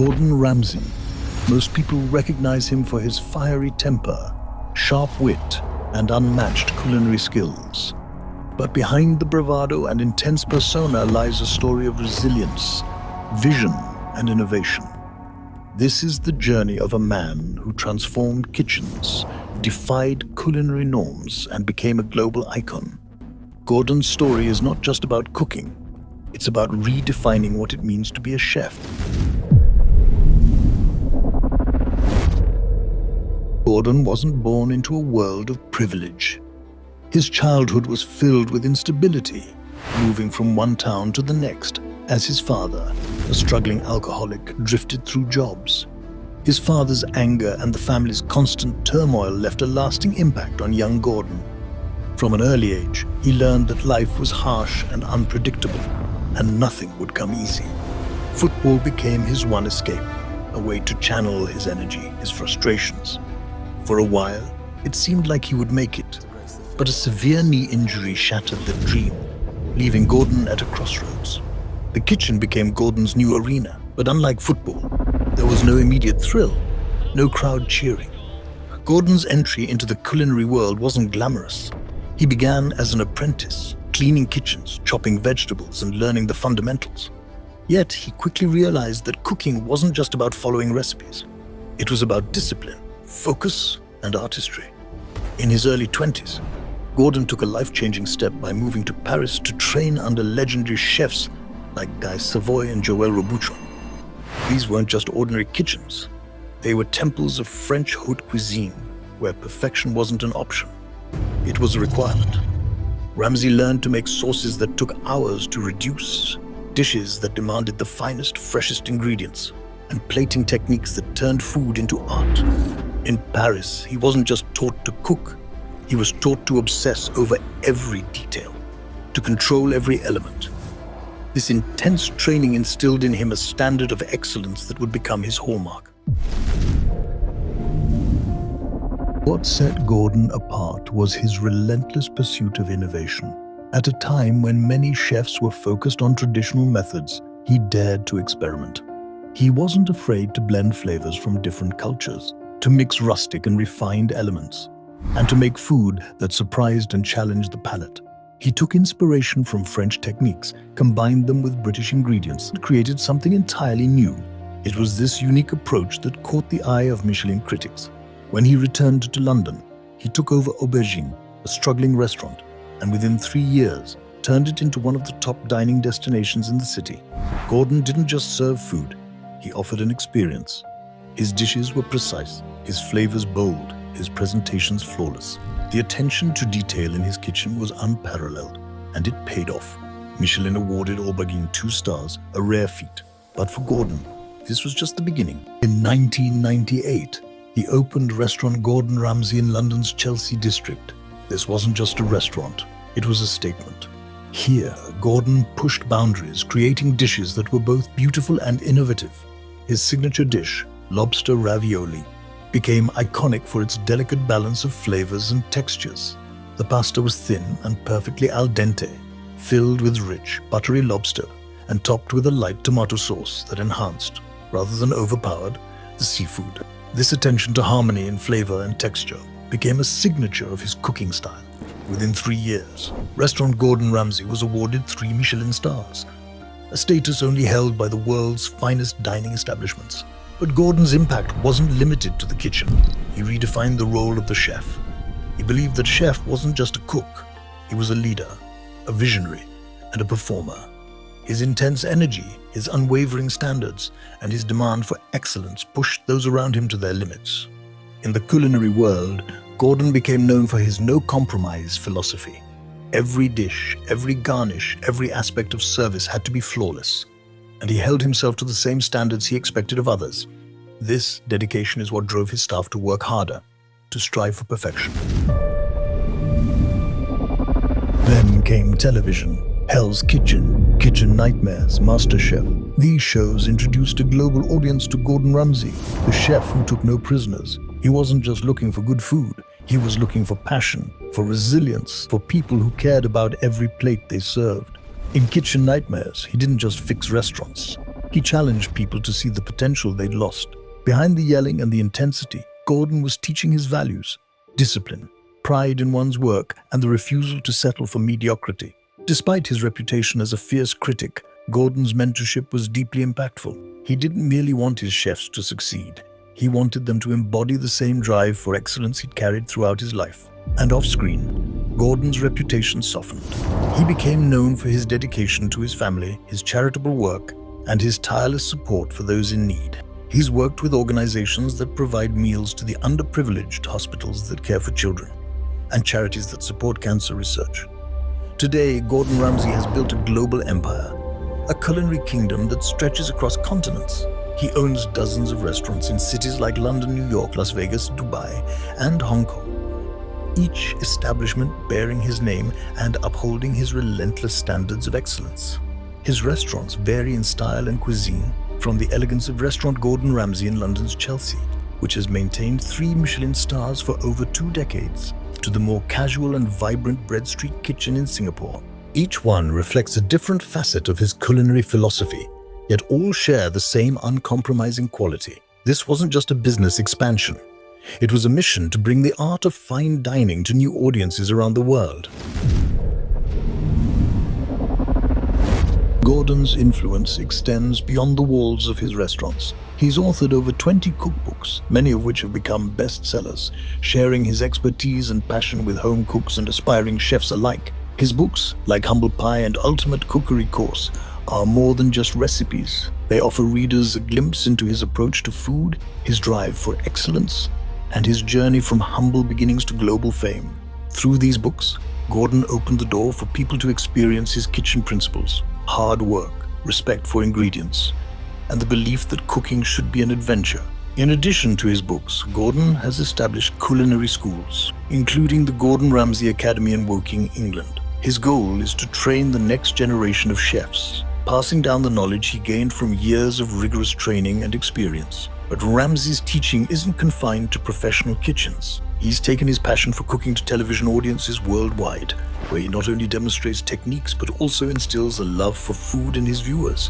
Gordon Ramsay. Most people recognize him for his fiery temper, sharp wit, and unmatched culinary skills. But behind the bravado and intense persona lies a story of resilience, vision, and innovation. This is the journey of a man who transformed kitchens, defied culinary norms, and became a global icon. Gordon's story is not just about cooking, it's about redefining what it means to be a chef. Gordon wasn't born into a world of privilege. His childhood was filled with instability, moving from one town to the next as his father, a struggling alcoholic, drifted through jobs. His father's anger and the family's constant turmoil left a lasting impact on young Gordon. From an early age, he learned that life was harsh and unpredictable, and nothing would come easy. Football became his one escape, a way to channel his energy, his frustrations. For a while, it seemed like he would make it, but a severe knee injury shattered the dream, leaving Gordon at a crossroads. The kitchen became Gordon's new arena, but unlike football, there was no immediate thrill, no crowd cheering. Gordon's entry into the culinary world wasn't glamorous. He began as an apprentice, cleaning kitchens, chopping vegetables, and learning the fundamentals. Yet he quickly realized that cooking wasn't just about following recipes. It was about discipline, focus, and artistry. In his early 20s, Gordon took a life-changing step by moving to Paris to train under legendary chefs like Guy Savoy and Joël Robuchon. These weren't just ordinary kitchens. They were temples of French haute cuisine, where perfection wasn't an option. It was a requirement. Ramsay learned to make sauces that took hours to reduce, dishes that demanded the finest, freshest ingredients, and plating techniques that turned food into art. In Paris, he wasn't just taught to cook, he was taught to obsess over every detail, to control every element. This intense training instilled in him a standard of excellence that would become his hallmark. What set Gordon apart was his relentless pursuit of innovation. At a time when many chefs were focused on traditional methods, he dared to experiment. He wasn't afraid to blend flavors from different cultures, to mix rustic and refined elements, and to make food that surprised and challenged the palate. He took inspiration from French techniques, combined them with British ingredients, and created something entirely new. It was this unique approach that caught the eye of Michelin critics. When he returned to London, he took over Aubergine, a struggling restaurant, and within 3 years, turned it into one of the top dining destinations in the city. Gordon didn't just serve food, he offered an experience. His dishes were precise, his flavors bold, his presentations flawless. The attention to detail in his kitchen was unparalleled, and it paid off. Michelin awarded Aubergine 2 stars, a rare feat. But for Gordon, this was just the beginning. In 1998, he opened restaurant Gordon Ramsay in London's Chelsea district. This wasn't just a restaurant, it was a statement. Here, Gordon pushed boundaries, creating dishes that were both beautiful and innovative. His signature dish, lobster ravioli, became iconic for its delicate balance of flavors and textures. The pasta was thin and perfectly al dente, filled with rich, buttery lobster, and topped with a light tomato sauce that enhanced, rather than overpowered, the seafood. This attention to harmony in flavor and texture became a signature of his cooking style. Within 3 years, restaurant Gordon Ramsay was awarded 3 Michelin stars, a status only held by the world's finest dining establishments. But Gordon's impact wasn't limited to the kitchen. He redefined the role of the chef. He believed that chef wasn't just a cook, he was a leader, a visionary, and a performer. His intense energy, his unwavering standards, and his demand for excellence pushed those around him to their limits. In the culinary world, Gordon became known for his no-compromise philosophy. Every dish, every garnish, every aspect of service had to be flawless, and he held himself to the same standards he expected of others. This dedication is what drove his staff to work harder, to strive for perfection. Then came television. Hell's Kitchen, Kitchen Nightmares, MasterChef. These shows introduced a global audience to Gordon Ramsay, the chef who took no prisoners. He wasn't just looking for good food, he was looking for passion, for resilience, for people who cared about every plate they served. In Kitchen Nightmares, he didn't just fix restaurants, He challenged people to see the potential they'd lost. Behind the yelling and the intensity, Gordon was teaching his values: discipline, pride in one's work, and the refusal to settle for mediocrity. Despite his reputation as a fierce critic, Gordon's mentorship was deeply impactful. He didn't merely want his chefs to succeed. He wanted them to embody the same drive for excellence he'd carried throughout his life. And off-screen, Gordon's reputation softened. He became known for his dedication to his family, his charitable work, and his tireless support for those in need. He's worked with organizations that provide meals to the underprivileged, hospitals that care for children, and charities that support cancer research. Today, Gordon Ramsay has built a global empire, a culinary kingdom that stretches across continents. He owns dozens of restaurants in cities like London, New York, Las Vegas, Dubai, and Hong Kong, each establishment bearing his name and upholding his relentless standards of excellence. His restaurants vary in style and cuisine, from the elegance of restaurant Gordon Ramsay in London's Chelsea, which has maintained 3 Michelin stars for over 2 decades, to the more casual and vibrant Bread Street kitchen in Singapore. Each one reflects a different facet of his culinary philosophy, yet all share the same uncompromising quality. This wasn't just a business expansion. It was a mission to bring the art of fine dining to new audiences around the world. Gordon's influence extends beyond the walls of his restaurants. He's authored over 20 cookbooks, many of which have become bestsellers, sharing his expertise and passion with home cooks and aspiring chefs alike. His books, like Humble Pie and Ultimate Cookery Course, are more than just recipes. They offer readers a glimpse into his approach to food, his drive for excellence, and his journey from humble beginnings to global fame. Through these books, Gordon opened the door for people to experience his kitchen principles: hard work, respect for ingredients, and the belief that cooking should be an adventure. In addition to his books, Gordon has established culinary schools, including the Gordon Ramsay Academy in Woking, England. His goal is to train the next generation of chefs, passing down the knowledge he gained from years of rigorous training and experience. But Ramsay's teaching isn't confined to professional kitchens. He's taken his passion for cooking to television audiences worldwide, where he not only demonstrates techniques but also instills a love for food in his viewers.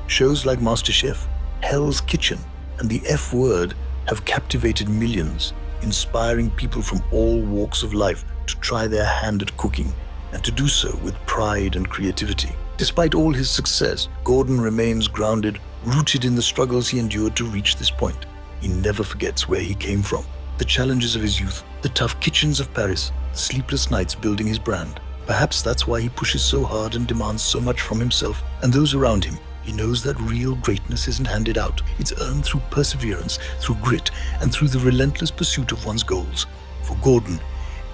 Shows like MasterChef, Hell's Kitchen, and The F Word have captivated millions, inspiring people from all walks of life to try their hand at cooking, and to do so with pride and creativity. Despite all his success, Gordon remains grounded, rooted in the struggles he endured to reach this point. He never forgets where he came from, the challenges of his youth, the tough kitchens of Paris, the sleepless nights building his brand. Perhaps that's why he pushes so hard and demands so much from himself and those around him. He knows that real greatness isn't handed out. It's earned through perseverance, through grit, and through the relentless pursuit of one's goals. For Gordon,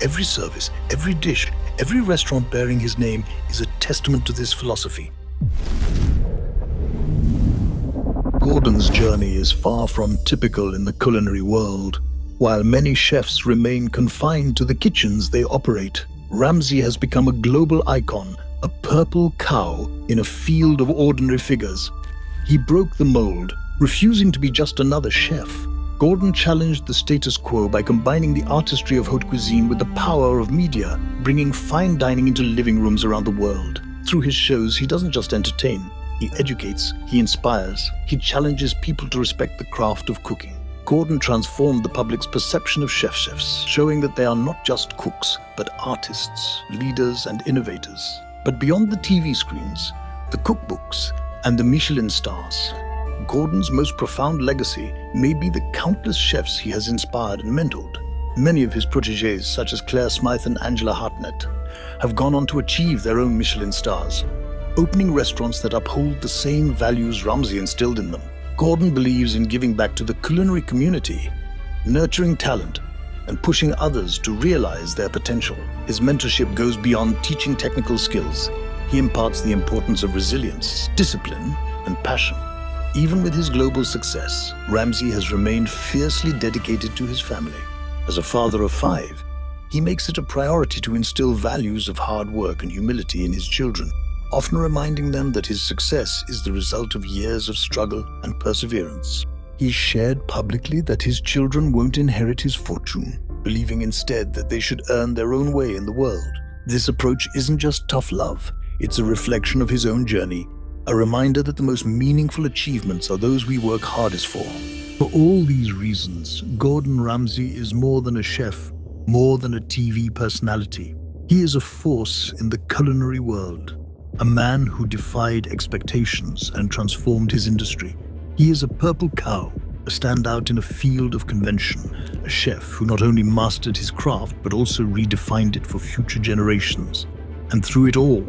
every service, every dish, every restaurant bearing his name is a testament to this philosophy. Gordon's journey is far from typical in the culinary world. While many chefs remain confined to the kitchens they operate, Ramsay has become a global icon, a purple cow in a field of ordinary figures. He broke the mold, refusing to be just another chef. Gordon challenged the status quo by combining the artistry of haute cuisine with the power of media, bringing fine dining into living rooms around the world. Through his shows, he doesn't just entertain. He educates, he inspires, he challenges people to respect the craft of cooking. Gordon transformed the public's perception of chefs, showing that they are not just cooks, but artists, leaders, and innovators. But beyond the TV screens, the cookbooks, and the Michelin stars, Gordon's most profound legacy may be the countless chefs he has inspired and mentored. Many of his protégés, such as Claire Smythe and Angela Hartnett, have gone on to achieve their own Michelin stars, opening restaurants that uphold the same values Ramsay instilled in them. Gordon believes in giving back to the culinary community, nurturing talent, and pushing others to realize their potential. His mentorship goes beyond teaching technical skills. He imparts the importance of resilience, discipline, and passion. Even with his global success, Ramsay has remained fiercely dedicated to his family. As a father of 5, he makes it a priority to instill values of hard work and humility in his children, often reminding them that his success is the result of years of struggle and perseverance. He shared publicly that his children won't inherit his fortune, believing instead that they should earn their own way in the world. This approach isn't just tough love, it's a reflection of his own journey, A reminder that the most meaningful achievements are those we work hardest for. For all these reasons, Gordon Ramsay is more than a chef, more than a TV personality. He is a force in the culinary world, a man who defied expectations and transformed his industry. He is a purple cow, a standout in a field of convention, a chef who not only mastered his craft but also redefined it for future generations. And through it all,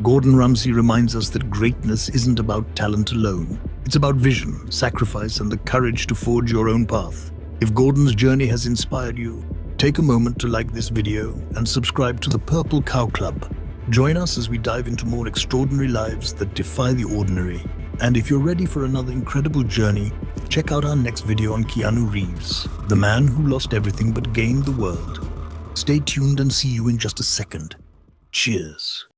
Gordon Ramsay reminds us that greatness isn't about talent alone. It's about vision, sacrifice, and the courage to forge your own path. If Gordon's journey has inspired you, take a moment to like this video and subscribe to the Purple Cow Club. Join us as we dive into more extraordinary lives that defy the ordinary. And if you're ready for another incredible journey, check out our next video on Keanu Reeves, the man who lost everything but gained the world. Stay tuned and see you in just a second. Cheers.